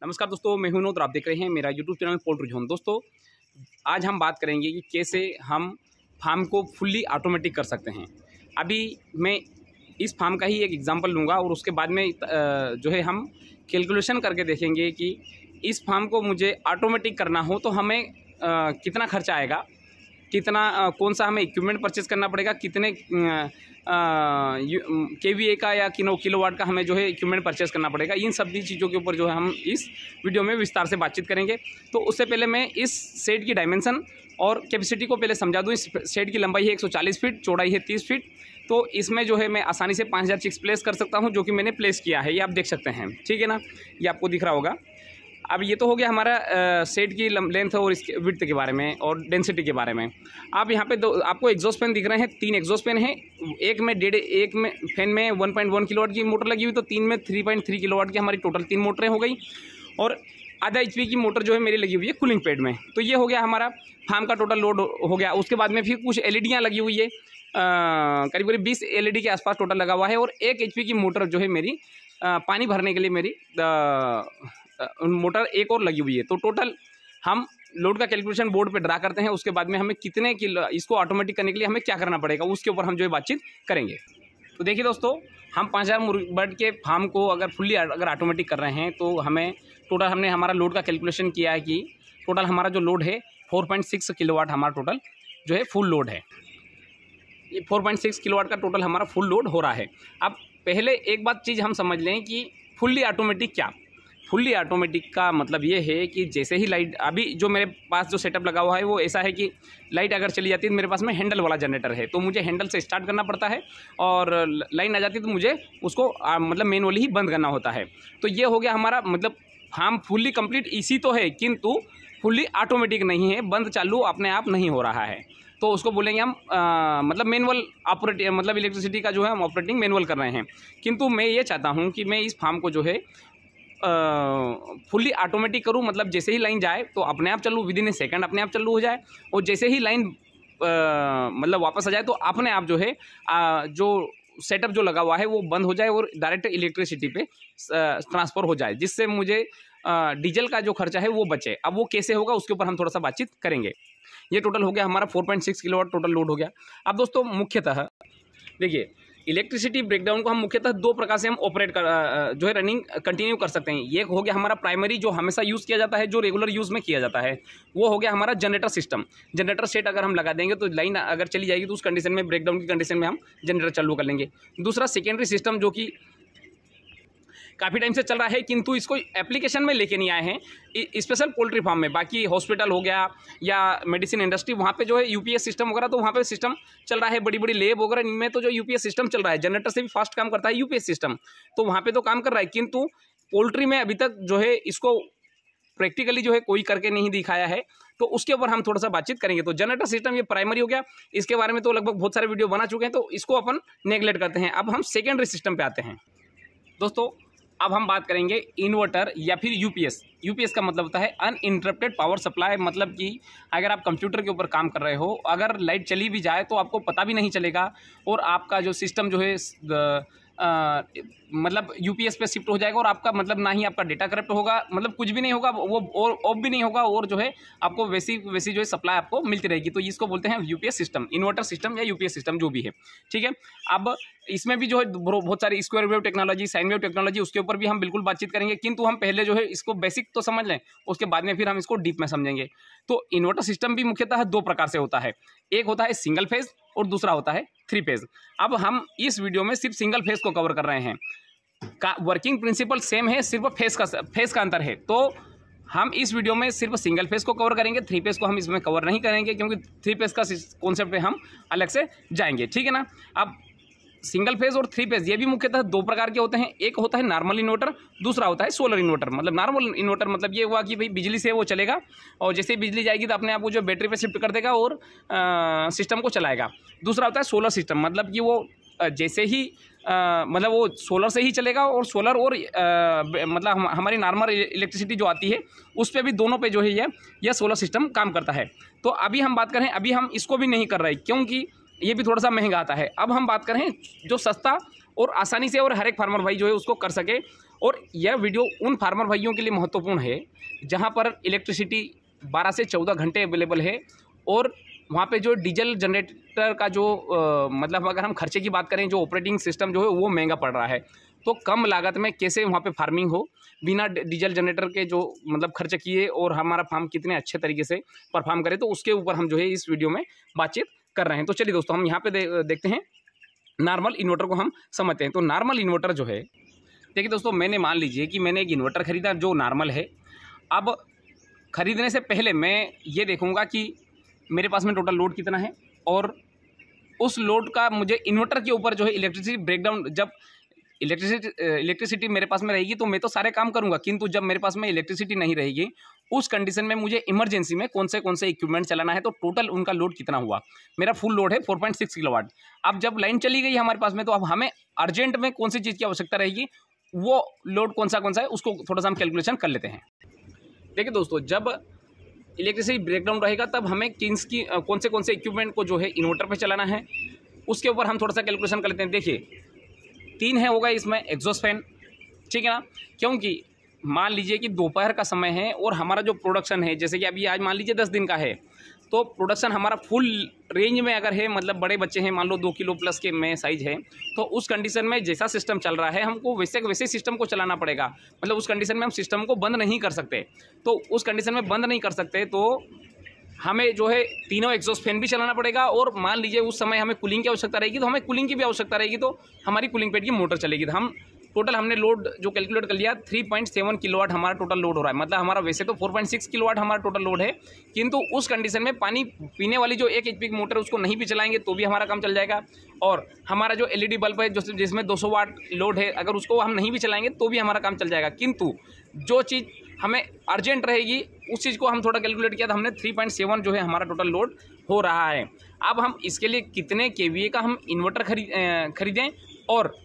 नमस्कार दोस्तों, मैं हूं विनोद और आप देख रहे हैं मेरा यूट्यूब चैनल पोल्ट्री जोन। दोस्तों, आज हम बात करेंगे कि कैसे हम फार्म को फुल्ली ऑटोमेटिक कर सकते हैं। अभी मैं इस फार्म का ही एक एग्जांपल लूँगा और उसके बाद में जो है हम कैलकुलेशन करके देखेंगे कि इस फार्म को मुझे ऑटोमेटिक करना हो तो हमें कितना खर्चा आएगा, कितना कौन सा हमें इक्विपमेंट परचेज़ करना पड़ेगा, कितने KVA का या किलोवाट का हमें जो है इक्विपमेंट परचेज़ करना पड़ेगा। इन सभी चीज़ों के ऊपर जो है हम इस वीडियो में विस्तार से बातचीत करेंगे। तो उससे पहले मैं इस शेड की डायमेंशन और कैपेसिटी को पहले समझा दूँ। इस शेड की लंबाई है 140 फीट, चौड़ाई है 30 फीट। तो इसमें जो है मैं आसानी से 5000 चिक्स प्लेस कर सकता हूँ, जो कि मैंने प्लेस किया है। ये आप देख सकते हैं, ठीक है ना, ये आपको दिख रहा होगा। अब ये तो हो गया हमारा सेट की लेंथ और इसके विड्थ के बारे में और डेंसिटी के बारे में। आप यहाँ पे आपको एग्जॉस्ट फैन दिख रहे हैं, 3 एग्जॉस्ट फैन हैं। एक में फैन में 1.1 किलोवाट की मोटर लगी हुई, तो 3 में 3.3 किलोवाट की हमारी टोटल 3 मोटरें हो गई और आधा HP की मोटर जो है मेरी लगी हुई है कूलिंग पैड में। तो ये हो गया हमारा फार्म का टोटल लोड हो गया। उसके बाद में फिर कुछ LEDयाँ लगी हुई है, करीब करीब 20 LED के आसपास टोटल लगा हुआ है और 1 HP की मोटर जो है मेरी पानी भरने के लिए मेरी मोटर एक और लगी हुई है। तो टोटल हम लोड का कैलकुलेशन बोर्ड पे ड्रा करते हैं। उसके बाद में हमें कितने किलो इसको ऑटोमेटिक करने के लिए हमें क्या करना पड़ेगा, उसके ऊपर हम जो है बातचीत करेंगे। तो देखिए दोस्तों, हम 5000 बर्ड के फार्म को अगर फुल्ली अगर ऑटोमेटिक कर रहे हैं तो हमें टोटल हमने हमारा लोड का कैलकुलेशन किया है कि टोटल हमारा जो लोड है 4.6 किलोवाट हमारा टोटल जो है फुल लोड है। ये 4.6 किलोवाट का टोटल हमारा फुल लोड हो रहा है। अब पहले एक बात चीज़ हम समझ लें कि फुल्ली ऑटोमेटिक क्या। फुल्ली ऑटोमेटिक का मतलब ये है कि जैसे ही लाइट, अभी जो मेरे पास जो सेटअप लगा हुआ है वो ऐसा है कि लाइट अगर चली जाती है तो मेरे पास में हैंडल वाला जनरेटर है, तो मुझे हैंडल से स्टार्ट करना पड़ता है और लाइन आ जाती है तो मुझे उसको मतलब मैनुअली ही बंद करना होता है। तो ये हो गया हमारा मतलब फार्म फुल्ली कंप्लीट इसी तो है, किंतु फुल्ली ऑटोमेटिक नहीं है, बंद चालू अपने आप नहीं हो रहा है। तो उसको बोलेंगे हम मतलब मैनुअल ऑपरेटिंग, मतलब इलेक्ट्रिसिटी का जो है हम ऑपरेटिंग मैनुअल कर रहे हैं। किंतु मैं ये चाहता हूँ कि मैं इस फार्म को जो है फुल्ली ऑटोमेटिक करूँ, मतलब जैसे ही लाइन जाए तो अपने आप चालू, विदिन ए सेकंड अपने आप चालू हो जाए और जैसे ही लाइन मतलब वापस आ जाए तो अपने आप जो है जो सेटअप जो लगा हुआ है वो बंद हो जाए और डायरेक्ट इलेक्ट्रिसिटी पे ट्रांसफ़र हो जाए, जिससे मुझे डीजल का जो खर्चा है वो बचे। अब वो कैसे होगा उसके ऊपर हम थोड़ा सा बातचीत करेंगे। ये टोटल हो गया हमारा 4.6 किलोवाट टोटल लोड हो गया। अब दोस्तों मुख्यतः देखिए, इलेक्ट्रिसिटी ब्रेकडाउन को हम मुख्यतः 2 प्रकार से हम ऑपरेट कर जो है रनिंग कंटिन्यू कर सकते हैं। ये हो गया हमारा प्राइमरी जो हमेशा यूज़ किया जाता है, जो रेगुलर यूज़ में किया जाता है, वो हो गया हमारा जनरेटर सिस्टम। जनरेटर सेट अगर हम लगा देंगे तो लाइन अगर चली जाएगी तो उस कंडीशन में, ब्रेकडाउन की कंडीशन में हम जनरेटर चालू कर लेंगे। दूसरा सेकेंडरी सिस्टम जो कि काफ़ी टाइम से चल रहा है किंतु इसको एप्लीकेशन में लेके नहीं आए हैं स्पेशल पोल्ट्री फार्म में। बाकी हॉस्पिटल हो गया या मेडिसिन इंडस्ट्री, वहाँ पे जो है UPS सिस्टम वगैरह, तो वहाँ पे सिस्टम चल रहा है। बड़ी बड़ी लैब वगैरह इनमें तो जो UPS सिस्टम चल रहा है, जनरेटर से भी फास्ट काम करता है UPS सिस्टम, तो वहाँ पे तो काम कर रहा है। किंतु पोल्ट्री में अभी तक जो है इसको प्रैक्टिकली जो है कोई करके नहीं दिखाया है, तो उसके ऊपर हम थोड़ा सा बातचीत करेंगे। तो जनरेटर सिस्टम ये प्राइमरी हो गया, इसके बारे में तो लगभग बहुत सारे वीडियो बना चुके हैं, तो इसको अपन नेगलेक्ट करते हैं। अब हम सेकेंडरी सिस्टम पे आते हैं। दोस्तों, अब हम बात करेंगे इन्वर्टर या फिर UPS का मतलब होता है अनइंटरप्टेड पावर सप्लाई। मतलब कि अगर आप कंप्यूटर के ऊपर काम कर रहे हो, अगर लाइट चली भी जाए तो आपको पता भी नहीं चलेगा और आपका जो सिस्टम जो है मतलब UPS पे शिफ्ट हो जाएगा और आपका मतलब ना ही आपका डेटा करप्ट होगा, मतलब कुछ भी नहीं होगा, वो और ऑफ भी नहीं होगा और जो है आपको वैसी जो है सप्लाई आपको मिलती रहेगी। तो इसको बोलते हैं UPS सिस्टम, इन्वर्टर सिस्टम या UPS सिस्टम जो भी है, ठीक है। अब इसमें भी जो है बहुत सारी square wave technology, sine wave technology, उसके ऊपर भी हम बिल्कुल बातचीत करेंगे। किंतु हम पहले जो है इसको बेसिक तो समझ लें, उसके बाद में फिर हम इसको डीप में समझेंगे। तो इन्वर्टर सिस्टम भी मुख्यतः 2 प्रकार से होता है, एक होता है सिंगल फेज और दूसरा होता है 3 फेज। अब हम इस वीडियो में सिर्फ सिंगल फेज को कवर कर रहे हैं। का वर्किंग प्रिंसिपल सेम है, सिर्फ फेज का अंतर है। तो हम इस वीडियो में सिर्फ सिंगल फेज को कवर करेंगे, 3 फेज को हम इसमें कवर नहीं करेंगे, क्योंकि 3 फेज का कॉन्सेप्ट पे हम अलग से जाएंगे, ठीक है ना। अब सिंगल फेज और 3 फेज ये भी मुख्यतः 2 प्रकार के होते हैं। एक होता है नॉर्मल इन्वर्टर, दूसरा होता है सोलर इन्वर्टर। मतलब नॉर्मल इन्वर्टर मतलब ये हुआ कि भाई बिजली से वो चलेगा और जैसे ही बिजली जाएगी तो अपने आप को जो बैटरी पे शिफ्ट कर देगा और सिस्टम को चलाएगा। दूसरा होता है सोलर सिस्टम, मतलब कि वो जैसे ही मतलब वो सोलर से ही चलेगा और सोलर और मतलब हमारी नॉर्मल इलेक्ट्रिसिटी जो आती है उस पर भी, दोनों पे जो है यह सोलर सिस्टम काम करता है। तो अभी हम बात करें, अभी हम इसको भी नहीं कर रहे क्योंकि ये भी थोड़ा सा महंगा आता है। अब हम बात करें जो सस्ता और आसानी से और हर एक फार्मर भाई जो है उसको कर सके और यह वीडियो उन फार्मर भाइयों के लिए महत्वपूर्ण है जहां पर इलेक्ट्रिसिटी 12 से 14 घंटे अवेलेबल है और वहाँ पे जो डीजल जनरेटर का जो मतलब अगर हम खर्चे की बात करें, जो ऑपरेटिंग सिस्टम जो है वो महंगा पड़ रहा है। तो कम लागत में कैसे वहाँ पे फार्मिंग हो बिना डीजल जनरेटर के जो मतलब खर्च किए और हमारा फार्म कितने अच्छे तरीके से परफॉर्म करे, तो उसके ऊपर हम जो है इस वीडियो में बातचीत कर रहे हैं। तो चलिए दोस्तों, हम यहाँ पे देखते हैं नॉर्मल इन्वर्टर को हम समझते हैं। तो नॉर्मल इन्वर्टर जो है, देखिए दोस्तों, मैंने मान लीजिए कि मैंने एक इन्वर्टर खरीदा जो नॉर्मल है। अब खरीदने से पहले मैं ये देखूँगा कि मेरे पास में टोटल लोड कितना है और उस लोड का मुझे इन्वर्टर के ऊपर जो है इलेक्ट्रिसिटी ब्रेकडाउन, जब इलेक्ट्रिसिटी मेरे पास में रहेगी तो मैं तो सारे काम करूंगा, किंतु जब मेरे पास में इलेक्ट्रिसिटी नहीं रहेगी उस कंडीशन में मुझे इमरजेंसी में कौन से इक्विपमेंट चलाना है, तो टोटल उनका लोड कितना हुआ। मेरा फुल लोड है 4.6 किलोवाट। अब जब लाइन चली गई हमारे पास में, तो अब हमें अर्जेंट में कौन सी चीज़ की आवश्यकता रहेगी, वो लोड कौन सा है उसको थोड़ा सा हम कैलकुलेशन कर लेते हैं। देखिए दोस्तों, जब इलेक्ट्रिसिटी ब्रेकडाउन रहेगा तब हमें कौन से इक्विपमेंट को जो है इन्वर्टर पे चलाना है, उसके ऊपर हम थोड़ा सा कैलकुलेशन कर लेते हैं। देखिए 3 है होगा इसमें एग्जॉस्ट फैन, ठीक है ना, क्योंकि मान लीजिए कि दोपहर का समय है और हमारा जो प्रोडक्शन है, जैसे कि अभी आज मान लीजिए 10 दिन का है, तो प्रोडक्शन हमारा फुल रेंज में अगर है, मतलब बड़े बच्चे हैं, मान लो 2 किलो प्लस के में साइज है, तो उस कंडीशन में जैसा सिस्टम चल रहा है हमको वैसे सिस्टम को चलाना पड़ेगा। मतलब उस कंडीशन में हम सिस्टम को बंद नहीं कर सकते। तो उस कंडीशन में बंद नहीं कर सकते तो हमें जो है तीनों एग्जॉस्ट फैन भी चलाना पड़ेगा। और मान लीजिए उस समय हमें कूलिंग की आवश्यकता रहेगी, तो हमें कूलिंग की भी आवश्यकता रहेगी, तो हमारी कूलिंग पेड की मोटर चलेगी। तो हम टोटल हमने लोड जो कैलकुलेट कर लिया 3.7 किलोवाट हमारा टोटल लोड हो रहा है। मतलब हमारा वैसे तो 4.6 किलोवाट हमारा टोटल लोड है, किंतु उस कंडीशन में पानी पीने वाली जो 1 HP की मोटर उसको नहीं भी चलाएंगे तो भी हमारा काम चल जाएगा। और हमारा जो LED बल्ब है जिसमें 200 वाट लोड है, अगर उसको हम नहीं भी चलाएंगे तो भी हमारा काम चल जाएगा। किंतु जो चीज़ हमें अर्जेंट रहेगी उस चीज़ को हम थोड़ा कैलकुलेट किया, तो हमने 3.7 जो है हमारा टोटल लोड हो रहा है। अब हम इसके लिए कितने KVA का हम इन्वर्टर खरीदें और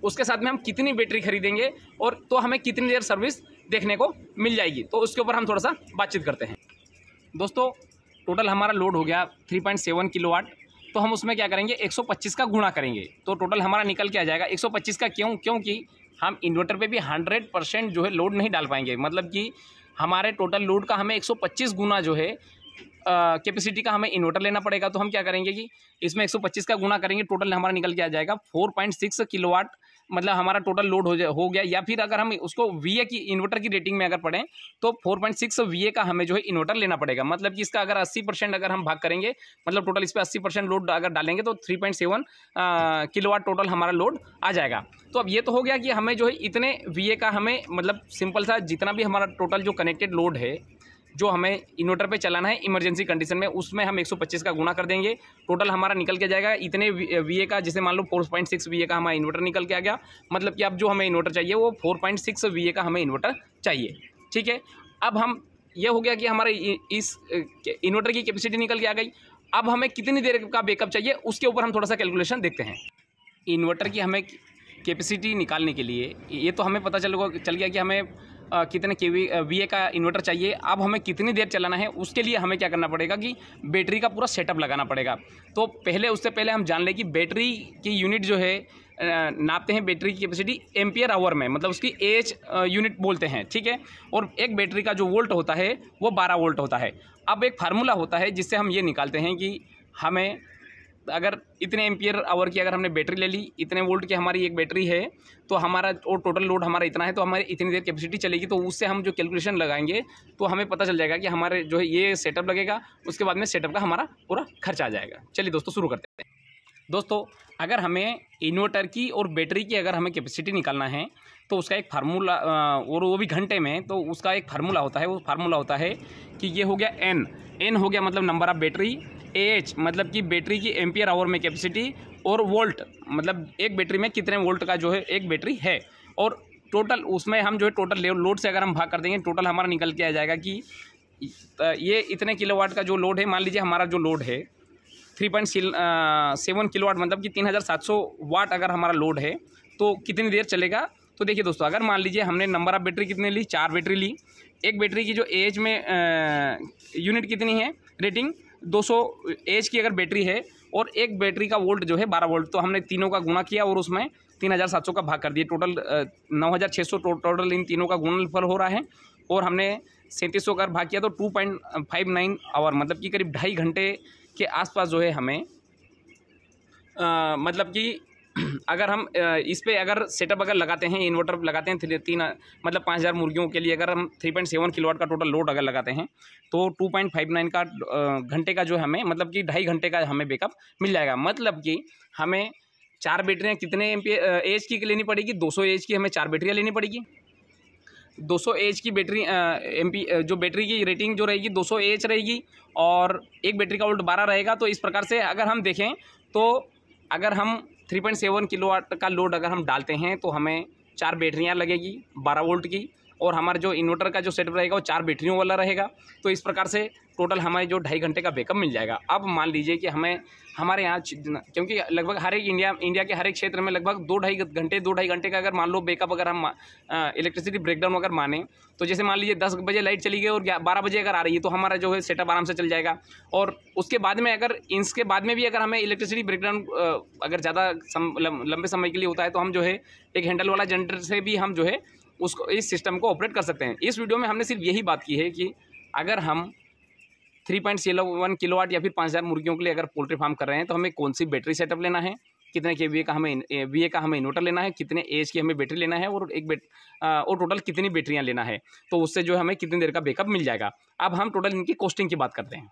उसके साथ में हम कितनी बैटरी खरीदेंगे और तो हमें कितनी देर सर्विस देखने को मिल जाएगी, तो उसके ऊपर हम थोड़ा सा बातचीत करते हैं। दोस्तों, टोटल हमारा लोड हो गया 3.7 किलोवाट। तो हम उसमें क्या करेंगे, 125 का गुणा करेंगे, तो टोटल हमारा निकल के आ जाएगा 125 का। क्योंकि हम इन्वर्टर पे भी 100% जो है लोड नहीं डाल पाएंगे। मतलब कि हमारे टोटल लोड का हमें 125 गुना जो है कैपेसिटी का हमें इन्वर्टर लेना पड़ेगा। तो हम क्या करेंगे कि इसमें 125 का गुना करेंगे, टोटल हमारा निकल के आ जाएगा 4.6 किलोवाट। मतलब हमारा टोटल लोड हो गया। या फिर अगर हम उसको VA की इन्वर्टर की रेटिंग में अगर पढ़ें तो 4.6 VA का हमें जो है इन्वर्टर लेना पड़ेगा। मतलब कि इसका अगर 80% अगर हम भाग करेंगे, मतलब टोटल इस पर 80% लोड अगर डालेंगे तो 3.7 किलोवाट टोटल हमारा लोड आ जाएगा। तो अब ये तो हो गया कि हमें जो है इतने VA का हमें मतलब सिंपल सा जितना भी हमारा टोटल जो कनेक्टेड लोड है जो हमें इन्वर्टर पे चलाना है इमरजेंसी कंडीशन में, उसमें हम 125 का गुना कर देंगे, टोटल हमारा निकल के जाएगा इतने VA का। जैसे मान लो 4.6 VA का हमारा इन्वर्टर निकल के आ गया। मतलब कि अब जो हमें इन्वर्टर चाहिए वो 4.6 VA का हमें इन्वर्टर चाहिए, ठीक है। अब हम ये हो गया कि हमारे इस इन्वर्टर की कैपेसिटी निकल के आ गई। अब हमें कितनी देर का बैकअप चाहिए उसके ऊपर हम थोड़ा सा कैलकुलेशन देखते हैं। इन्वर्टर की हमें कैपेसिटी निकालने के लिए ये तो हमें पता चल गया कि हमें कितने VA का इन्वर्टर चाहिए। अब हमें कितनी देर चलाना है उसके लिए हमें क्या करना पड़ेगा कि बैटरी का पूरा सेटअप लगाना पड़ेगा। तो उससे पहले हम जान लें कि बैटरी की यूनिट जो है नापते हैं बैटरी की कैपेसिटी एम्पियर आवर में, मतलब उसकी AH यूनिट बोलते हैं, ठीक है। और एक बैटरी का जो वोल्ट होता है वो 12 वोल्ट होता है। अब एक फार्मूला होता है जिससे हम ये निकालते हैं कि हमें अगर इतने एम्पियर आवर की अगर हमने बैटरी ले ली, इतने वोल्ट की हमारी एक बैटरी है, तो हमारा और टोटल लोड हमारा इतना है, तो हमारी इतनी देर कैपेसिटी चलेगी। तो उससे हम जो कैलकुलेशन लगाएंगे तो हमें पता चल जाएगा कि हमारे जो है ये सेटअप लगेगा, उसके बाद में सेटअप का हमारा पूरा खर्चा आ जाएगा। चलिए दोस्तों शुरू करते हैं। दोस्तों, अगर हमें इन्वर्टर की और बैटरी की अगर हमें कैपेसिटी निकालना है तो उसका एक फार्मूला, और वो भी घंटे में, तो उसका एक फार्मूला होता है। वो फार्मूला होता है कि ये हो गया एन हो गया मतलब नंबर ऑफ बैटरी, AH मतलब कि बैटरी की एम्पियर आवर में कैपेसिटी, और वोल्ट मतलब एक बैटरी में कितने वोल्ट का जो है एक बैटरी है। और टोटल उसमें हम जो है टोटल लोड से अगर हम भाग कर देंगे, टोटल हमारा निकल के आ जाएगा कि ये इतने किलोवाट का जो लोड है। मान लीजिए हमारा जो लोड है 3.7 किलोवाट, मतलब कि 3700 वाट अगर हमारा लोड है तो कितनी देर चलेगा। तो देखिए दोस्तों, अगर मान लीजिए हमने नंबर ऑफ बैटरी कितने ली, 4 बैटरी ली। एक बैटरी की जो AH में यूनिट कितनी है रेटिंग 200 AH की अगर बैटरी है और एक बैटरी का वोल्ट जो है 12 वोल्ट। तो हमने तीनों का गुणा किया और उसमें 3700 का भाग कर दिया। टोटल 9600 टोटल इन तीनों का गुणनफल हो रहा है। और हमने 3700 का भाग किया तो 2.59 आवर, मतलब कि करीब 2.5 घंटे के आसपास जो है हमें मतलब कि अगर हम इस पे अगर सेटअप अगर लगाते हैं, इन्वर्टर लगाते हैं मतलब 5000 मुर्गियों के लिए अगर हम 3.7 किलोवाट का टोटल लोड अगर लगाते हैं तो 2.59 का घंटे का जो हमें मतलब कि 2.5 घंटे का हमें बैकअप मिल जाएगा। मतलब कि हमें 4 बैटरियाँ कितने एच की लेनी पड़ेगी? 200 एच की हमें 4 बैटरियाँ लेनी पड़ेगी। 200 एच की बैटरी जो बैटरी की रेटिंग जो रहेगी 200 एच रहेगी और एक बैटरी का वोल्ट 12 रहेगा। तो इस प्रकार से अगर हम देखें तो अगर हम 3.7 किलोवाट का लोड अगर हम डालते हैं तो हमें 4 बैटरियां लगेगी 12 वोल्ट की, और हमारा जो इन्वर्टर का जो सेटअप रहेगा वो 4 बैटरियों वाला रहेगा। तो इस प्रकार से टोटल हमारे जो 2.5 घंटे का बैकअप मिल जाएगा। अब मान लीजिए कि हमारे यहाँ क्योंकि लगभग हर एक इंडिया के हर एक क्षेत्र में लगभग 2-2.5 घंटे का अगर मान लो बैकअप अगर हम इलेक्ट्रिसिटी ब्रेकडाउन अगर माने तो जैसे मान लीजिए 10 बजे लाइट चली गई और 12 बजे अगर आ रही है तो हमारा जो है सेटअप आराम से चल जाएगा। और उसके बाद में अगर इसके बाद में भी अगर हमें इलेक्ट्रिसिटी ब्रेकडाउन अगर ज़्यादा लंबे समय के लिए होता है तो हम जो है एक हैंडल वाला जनरेटर से भी हम जो है उसको इस सिस्टम को ऑपरेट कर सकते हैं। इस वीडियो में हमने सिर्फ यही बात की है कि अगर हम 3.7 किलोवाट या फिर 5000 मुर्गियों के लिए अगर पोल्ट्री फार्म कर रहे हैं तो हमें कौन सी बैटरी सेटअप लेना है, कितने केवीए का हमें इन्वर्टर लेना है, कितने एच की हमें बैटरी लेना है और और टोटल कितनी बैटरियां लेना है, तो उससे जो हमें कितनी देर का बैकअप मिल जाएगा। अब हम टोटल इनकी कॉस्टिंग की बात करते हैं।